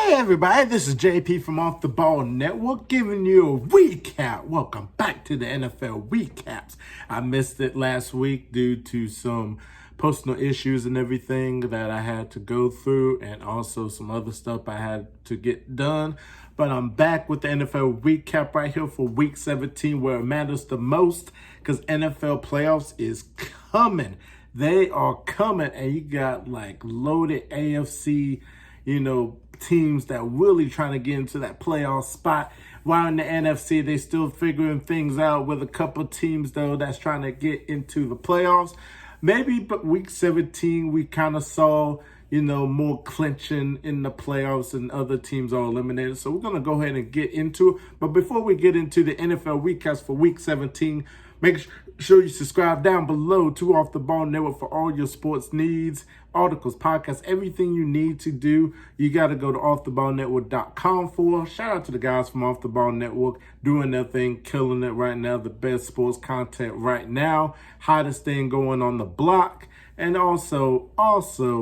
Hey everybody, this is JP from Off the Ball Network giving you a recap. Welcome back to the NFL recaps. I missed it last week due to some personal issues and everything that I had to go through, and also some other stuff I had to get done. But I'm back with the NFL recap right here for week 17, where it matters the most, because NFL playoffs is coming. They are coming, and you got like loaded AFC, teams that really trying to get into that playoff spot. While in the NFC, they still figuring things out with a couple teams, though, that's trying to get into the playoffs. Maybe, but week 17, we kind of saw, more clinching in the playoffs and other teams are eliminated. So we're going to go ahead and get into it. But before we get into the NFL recaps for week 17, make sure you subscribe down below to Off the Ball Network for all your sports needs, articles, podcasts, everything you need to do. You got to go to offtheballnetwork.com for. Shout out to the guys from Off the Ball Network doing their thing, killing it right now. The best sports content right now, hottest thing going on the block. And also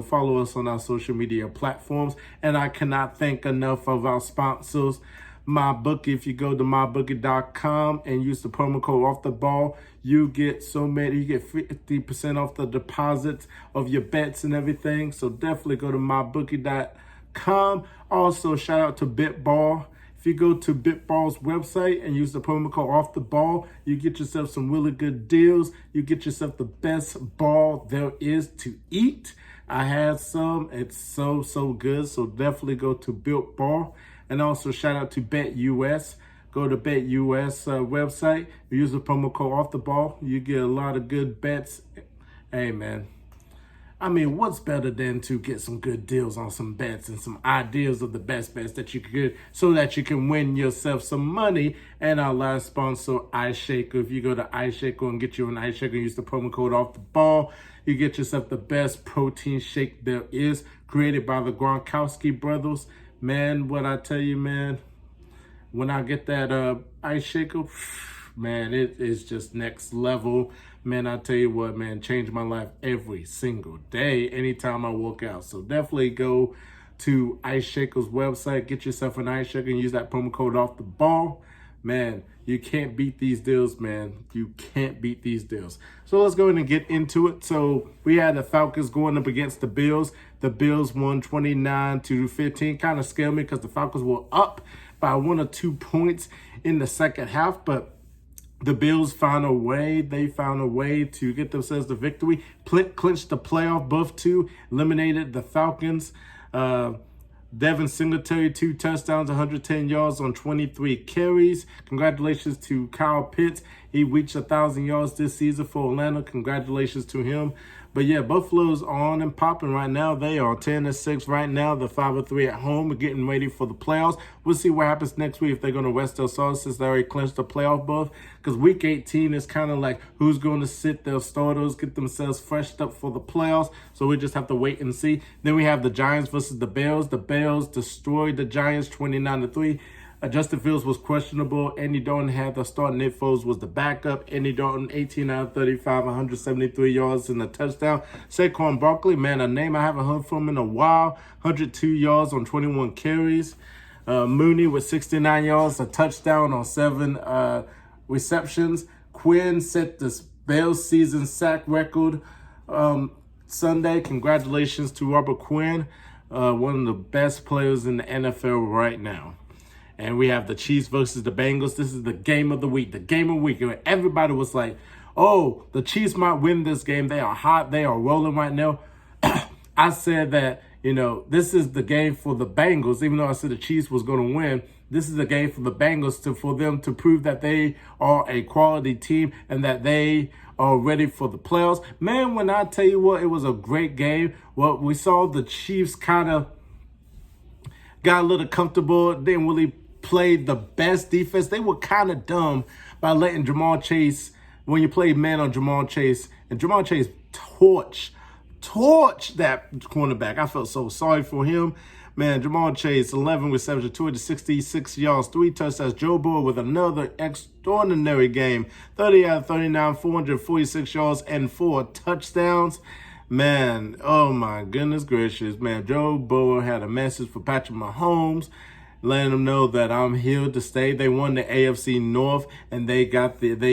follow us on our social media platforms. And I cannot thank enough of our sponsors, MyBookie. If you go to mybookie.com and use the promo code Off the Ball, you get 50% off the deposits of your bets and everything. So definitely go to mybookie.com. Also, shout out to Builtbar. If you go to Builtbar's website and use the promo code Off the Ball, you get yourself some really good deals. You get yourself the best ball there is to eat. I had some. It's so good. So definitely go to Builtbar. And also shout out to BetUs. Go to BetUs website. Use the promo code Off the Ball. You get a lot of good bets. Hey, man. I mean, what's better than to get some good deals on some bets and some ideas of the best bets that you could get so that you can win yourself some money? And our last sponsor, Ice Shaker. If you go to Ice Shaker and get you an Ice Shaker and use the promo code Off the Ball, you get yourself the best protein shake there is, created by the Gronkowski brothers. Man, what I tell you, man, when I get that Ice Shaker, man, it is just next level. Man, I tell you what, man, changed my life every single day, anytime I work out. So definitely go to Ice Shaker's website, get yourself an Ice Shaker and use that promo code Off the Ball. Man, you can't beat these deals, man. You can't beat these deals. So let's go ahead and get into it. So we had the Falcons going up against the Bills. The Bills won 29-15. Kind of scared me because the Falcons were up by 1 or 2 points in the second half, but the Bills found a way. They found a way to get themselves the victory, clinched the playoff berth too, eliminated the Falcons. Devin Singletary, 2 touchdowns, 110 yards on 23 carries. Congratulations to Kyle Pitts. He reached 1,000 yards this season for Atlanta. Congratulations to him. But yeah, Buffalo's on and popping right now. They are 10-6 right now. They're 5-3 at home. We're getting ready for the playoffs. We'll see what happens next week if they're going to rest their stars since they already clinched the playoff berth. Because week 18 is kind of like who's going to sit their starters, get themselves freshed up for the playoffs. So we just have to wait and see. Then we have the Giants versus the Bears. The Bears destroyed the Giants 29-3. Justin Fields was questionable. Andy Dalton had the start. Nick Foles was the backup. Andy Dalton, 18 out of 35, 173 yards and a touchdown. Saquon Barkley, man, a name I haven't heard from in a while. 102 yards on 21 carries. Mooney with 69 yards, a touchdown on 7 receptions. Quinn set the Bears season sack record Sunday. Congratulations to Robert Quinn, one of the best players in the NFL right now. And we have the Chiefs versus the Bengals. This is the game of the week. The game of the week. And everybody was like, oh, the Chiefs might win this game. They are hot. They are rolling right now. I said that, this is the game for the Bengals. Even though I said the Chiefs was going to win, this is the game for the Bengals for them to prove that they are a quality team and that they are ready for the playoffs. Man, when I tell you what, it was a great game. Well, we saw the Chiefs kind of got a little comfortable, didn't really play the best defense. They were kind of dumb by letting Jamal Chase, when you play man on Jamal Chase, and Jamal Chase torched that cornerback. I felt so sorry for him. Man, Jamal Chase, 11 receptions, 266 yards, 3 touchdowns. Joe Burrow with another extraordinary game. 30 out of 39, 446 yards, and 4 touchdowns. Man, oh my goodness gracious, man. Joe Burrow had a message for Patrick Mahomes, letting him know that I'm here to stay. They won the AFC North, and they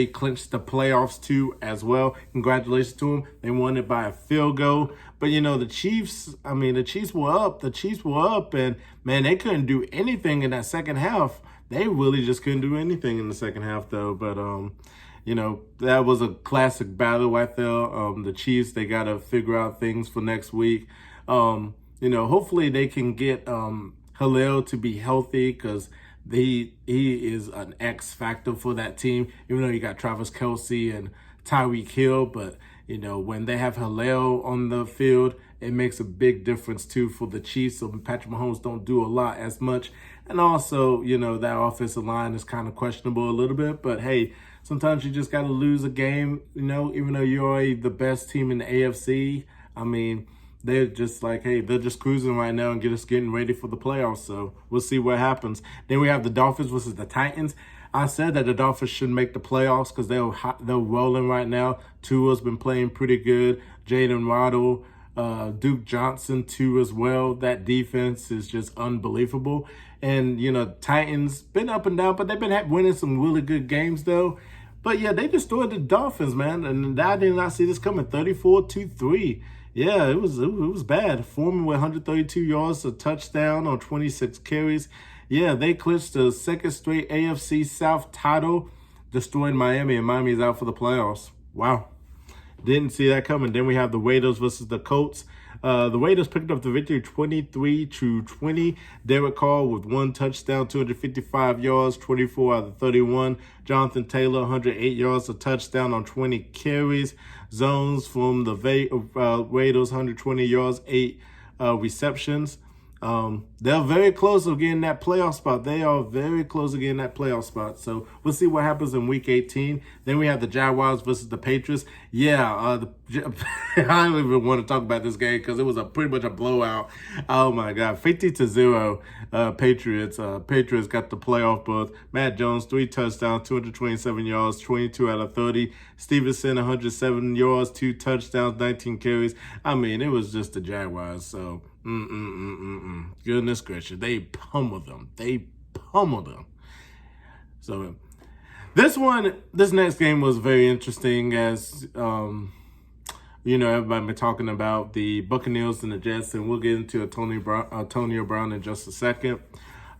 clinched the playoffs too as well. Congratulations to them. They won it by a field goal. But the Chiefs, the Chiefs were up. The Chiefs were up, and man, they couldn't do anything in that second half. They really just couldn't do anything in the second half, though. But that was a classic battle right there. The Chiefs, they got to figure out things for next week. Hopefully they can get Hillel to be healthy, because he is an X factor for that team, even though you got Travis Kelce and Tyreek Hill. But, when they have Hillel on the field, it makes a big difference too for the Chiefs. So Patrick Mahomes don't do a lot as much. And also, that offensive line is kind of questionable a little bit. But hey, sometimes you just got to lose a game, even though you're the best team in the AFC. They're just like, hey, they're just cruising right now and getting ready for the playoffs. So we'll see what happens. Then we have the Dolphins versus the Titans. I said that the Dolphins should make the playoffs because they're rolling right now. Tua's been playing pretty good. Jaden Waddle, Duke Johnson too as well. That defense is just unbelievable. And, Titans been up and down, but they've been winning some really good games though. But yeah, they destroyed the Dolphins, man. And I did not see this coming. 34-3. Yeah, it was bad. Foreman with 132 yards, a touchdown on 26 carries. Yeah, they clinched the second straight AFC South title, destroying Miami, and Miami's out for the playoffs. Wow. Didn't see that coming. Then we have the Raiders versus the Colts. The Raiders picked up the victory 23-20. Derek Carr with one touchdown, 255 yards, 24 out of 31. Jonathan Taylor, 108 yards, a touchdown on 20 carries. Zones from the Raiders, 120 yards, 8 receptions. They're very close of getting that playoff spot. They are very close to getting that playoff spot. So we'll see what happens in Week 18. Then we have the Jaguars versus the Patriots. Yeah, I don't even want to talk about this game because it was pretty much a blowout. Oh my God, 50-0. Patriots. Patriots got the playoff berth. Matt Jones, 3 touchdowns, 227 yards, 22 out of 30. Stevenson, 107 yards, 2 touchdowns, 19 carries. It was just the Jaguars. So. Goodness gracious. They pummeled them. So this next game was very interesting as, everybody been talking about the Buccaneers and the Jets, and we'll get into Antonio Brown in just a second.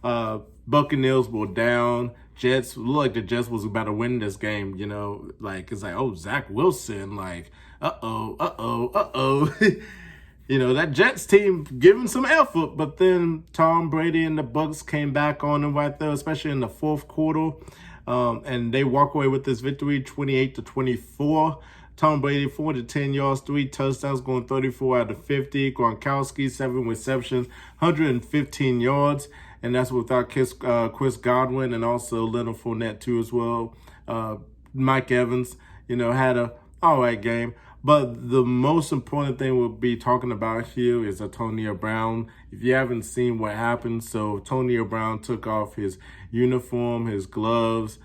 Buccaneers were down. Jets, looked like the Jets was about to win this game, it's like, oh, Zach Wilson, like, uh-oh. That Jets team giving some effort, but then Tom Brady and the Bucs came back on them right there, especially in the fourth quarter. And they walk away with this victory, 28-24. Tom Brady, 410 yards, 3 touchdowns, going 34 out of 50. Gronkowski, 7 receptions, 115 yards. And that's without Chris Godwin and also Leonard Fournette too as well. Mike Evans, had a all right game. But the most important thing we'll be talking about here is Antonio Brown. If you haven't seen what happened, so Antonio Brown took off his uniform, his gloves,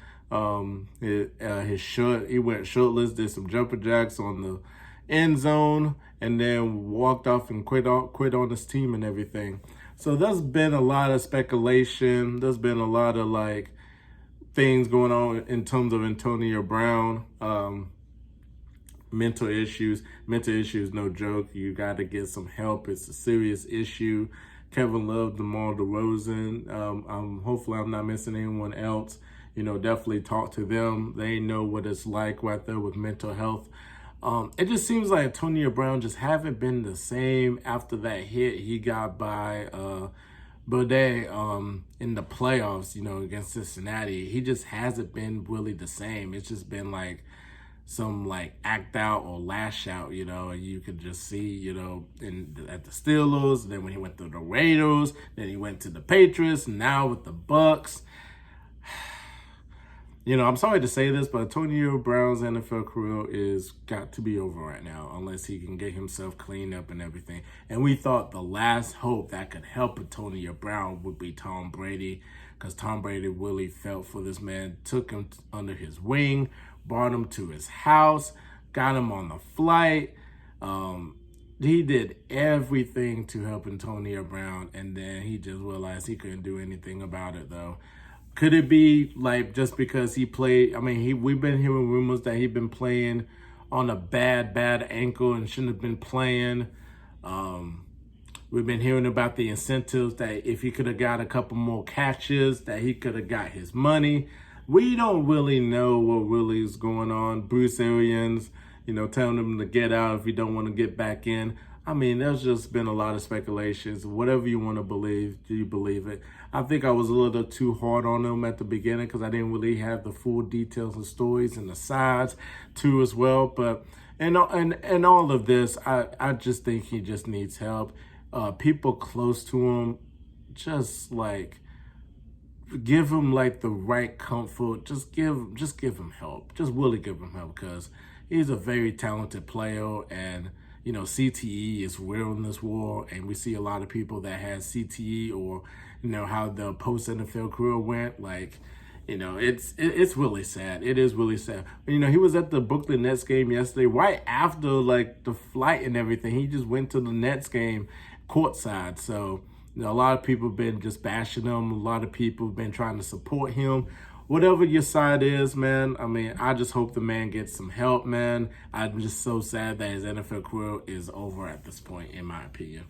his shirt. He went shirtless, did some jumper jacks on the end zone, and then walked off and quit on his team and everything. So there's been a lot of speculation. There's been a lot of things going on in terms of Antonio Brown. Mental issues, no joke. You got to get some help. It's a serious issue. Kevin Love, DeMar DeRozan. Hopefully I'm not missing anyone else. Definitely talk to them. They know what it's like right there with mental health. It just seems like Antonio Brown just haven't been the same after that hit he got by Bode in the playoffs, against Cincinnati. He just hasn't been really the same. It's just been some act out or lash out, and you could just see, at the Steelers, then when he went to the Raiders, then he went to the Patriots, and now with the Bucs. I'm sorry to say this, but Antonio Brown's NFL career is got to be over right now, unless he can get himself cleaned up and everything. And we thought the last hope that could help Antonio Brown would be Tom Brady, because Tom Brady really felt for this man, took him under his wing, brought him to his house, got him on the flight, he did everything to help Antonio Brown, and then he just realized he couldn't do anything about it, though. Could it be like just because he played? I mean, we've been hearing rumors that he'd been playing on a bad ankle and shouldn't have been playing. We've been hearing about the incentives that if he could have got a couple more catches, that he could have got his money. We don't really know what really is going on. Bruce Arians, telling him to get out if you don't want to get back in. I mean, there's just been a lot of speculations. Whatever you want to believe, do you believe it? I think I was a little too hard on him at the beginning because I didn't really have the full details and stories and the sides too as well. But and all of this, I just think he just needs help. People close to him, just like give him like the right comfort. Just give him help. Just really give him help because he's a very talented player, and CTE is real in this war, and we see a lot of people that has CTE or how the post NFL career went. Like, it's really sad. It is really sad. He was at the Brooklyn Nets game yesterday, right after like the flight and everything. He just went to the Nets game courtside. So a lot of people have been just bashing him. A lot of people have been trying to support him. Whatever your side is, man, I mean, I just hope the man gets some help, man. I'm just so sad that his NFL career is over at this point, in my opinion.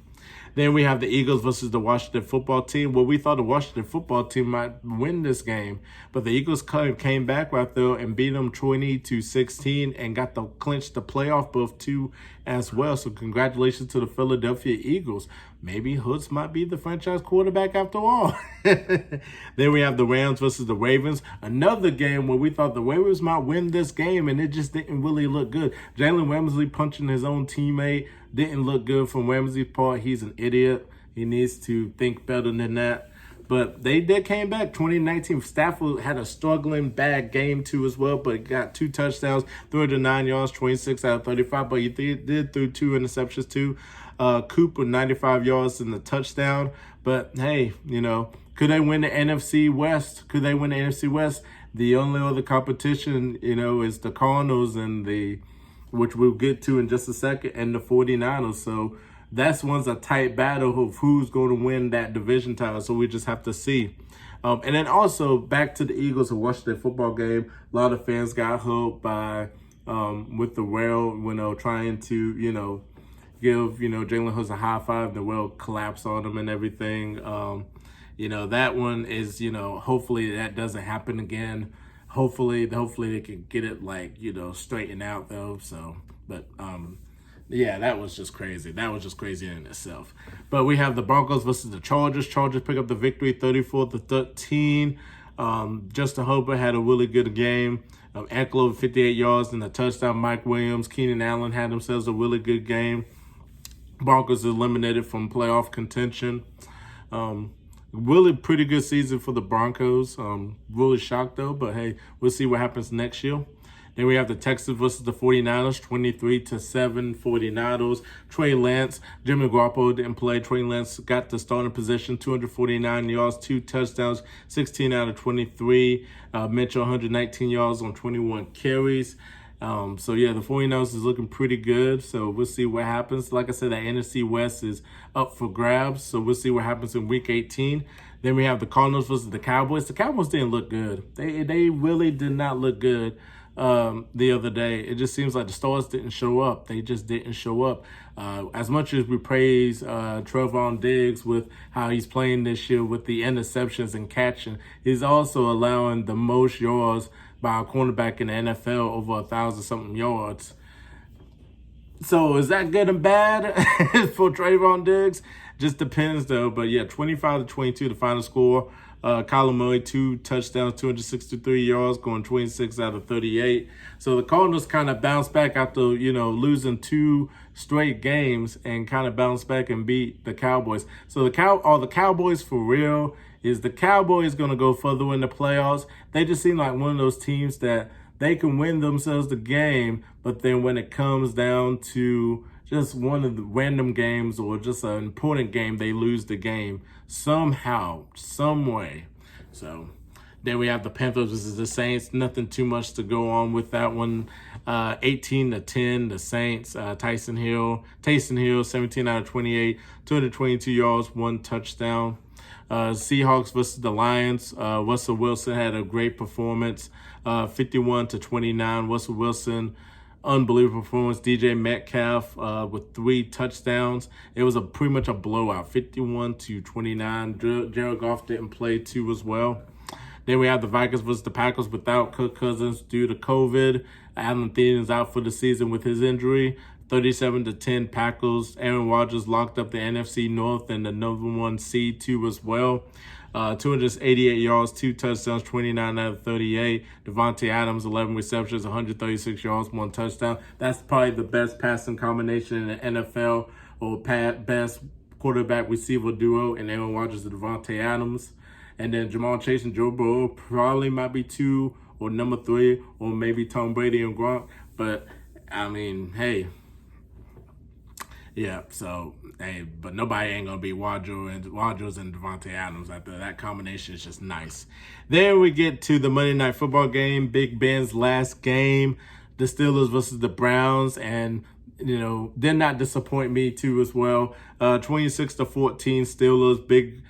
Then we have the Eagles versus the Washington football team. Well, we thought the Washington football team might win this game, but the Eagles came back right there and beat them 20-16 and got to clinch the playoff berth too as well. So congratulations to the Philadelphia Eagles. Maybe Hoods might be the franchise quarterback after all. Then we have the Rams versus the Ravens. Another game where we thought the Ravens might win this game, and it just didn't really look good. Jalen Ramsey punching his own teammate didn't look good from Ramsey's part. He's an idiot. He needs to think better than that. But they did came back 2019. Stafford had a struggling bad game too as well, but got 2 touchdowns, 309 yards, 26 out of 35. But he did throw 2 interceptions too. Cooper 95 yards in the touchdown. But hey, could they win the NFC West? Could they win the NFC West? The only other competition, is the Cardinals and which we'll get to in just a second, and the 49ers. So that's one's a tight battle of who's going to win that division title. So we just have to see. And then also back to the Eagles who watched their football game. A lot of fans got hooked by with the rail, trying to give Jalen Hurts a high five. The rail collapsed on him and everything. That one is hopefully that doesn't happen again. Hopefully they can get it straightened out though. So, but yeah, that was just crazy. That was just crazy in itself. But we have the Broncos versus the Chargers. Chargers pick up the victory 34-13. Justin Herbert had a really good game. Eckler 58 yards and a touchdown. Mike Williams, Keenan Allen had themselves a really good game. Broncos eliminated from playoff contention. Really pretty good season for the Broncos. Really shocked though, but hey, we'll see what happens next year. Then we have the Texans versus the 49ers, 23-7 49ers. Trey Lance, Jimmy Garoppolo didn't play. Trey Lance got the starting position, 249 yards, 2 touchdowns, 16 out of 23. Mitchell, 119 yards on 21 carries. So yeah, the 49ers is looking pretty good. So we'll see what happens. Like I said, the NFC West is up for grabs. So we'll see what happens in Week 18. Then we have the Cardinals versus the Cowboys. The Cowboys didn't look good. They really did not look good the other day. It just seems like the stars didn't show up. They just didn't show up. As much as we praise Trevon Diggs with how he's playing this year with the interceptions and catching, he's also allowing the most yards by a cornerback in the NFL, over 1,000-something yards. So is that good and bad for Trevon Diggs? Just depends though. But yeah, 25-22 the final score. Kyler Murray, 2 touchdowns, 263 yards, going 26 out of 38. So the Cardinals kind of bounced back after, losing 2 straight games and kind of bounced back and beat the Cowboys. So are the Cowboys for real? Is the Cowboys going to go further in the playoffs? They just seem like one of those teams that they can win themselves the game, but then when it comes down to just one of the random games or just an important game, they lose the game somehow, some way. So Then we have the Panthers versus the Saints. Nothing too much to go on with that one. 18-10, the Saints. Taysom Hill, 17 out of 28, 222 yards, 1 touchdown. Seahawks versus the Lions. Russell Wilson had a great performance. 51-29. Russell Wilson, unbelievable performance. DJ Metcalf with 3 touchdowns. It was pretty much a blowout, 51-29. Jared Goff didn't play too as well. Then we have the Vikings versus the Packers without Kirk Cousins due to COVID. Adam Thielen's out for the season with his injury. 37-10 Packers. Aaron Rodgers locked up the NFC North and the number 1 seed too as well. 288 yards, 2 touchdowns, 29 out of 38. Devontae Adams, 11 receptions, 136 yards, 1 touchdown. That's probably the best passing combination in the NFL, or best quarterback receiver duo in Aaron Rodgers and Devontae Adams. And then Jamal Chase and Joe Burrow probably might be 2 or number 3, or maybe Tom Brady and Gronk. But, I mean, hey. Yeah, so, hey, but nobody ain't going to beat Rodgers and Devontae Adams. After that combination is just nice. Then we get to the Monday Night Football game, Big Ben's last game, the Steelers versus the Browns, and, you know, did not disappoint me too as well. 26-14 Steelers, Big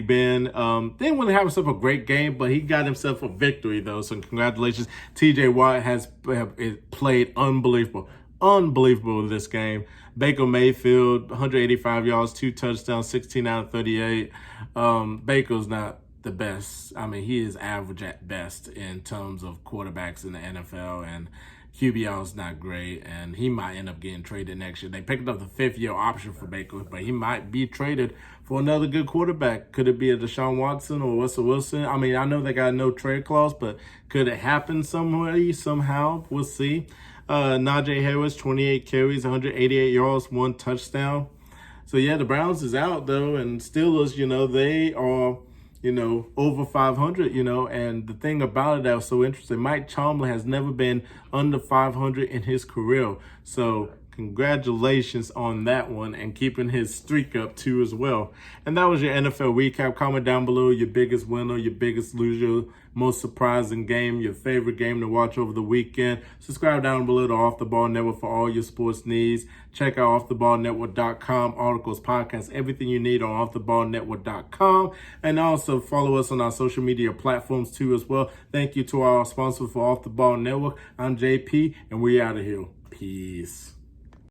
Ben. Didn't really have himself a great game, but he got himself a victory, though, so congratulations. TJ Watt has played unbelievable in this game. Baker Mayfield, 185 yards, 2 touchdowns, 16 out of 38. Baker's not the best. I mean, he is average at best in terms of quarterbacks in the NFL, and QBR is not great, and he might end up getting traded next year. They picked up the 5th-year option for Baker, but he might be traded for another good quarterback. Could it be a Deshaun Watson or Russell Wilson? I mean, I know they got a no trade clause, but could it happen somehow? We'll see. Najee Harris, 28 carries, 188 yards, 1 touchdown. So, yeah, the Browns is out, though, and Steelers, you know, they are, you know, over 500, you know, and the thing about it that was so interesting, Mike Tomlin has never been under 500 in his career. So, congratulations on that one and keeping his streak up too as well. And that was your NFL recap. Comment down below your biggest winner, your biggest loser, most surprising game, your favorite game to watch over the weekend. Subscribe down below to Off the Ball Network for all your sports needs. Check out offtheballnetwork.com, articles, podcasts, everything you need on offtheballnetwork.com. And also follow us on our social media platforms too as well. Thank you to our sponsor for Off the Ball Network. I'm JP, and we out of here. Peace.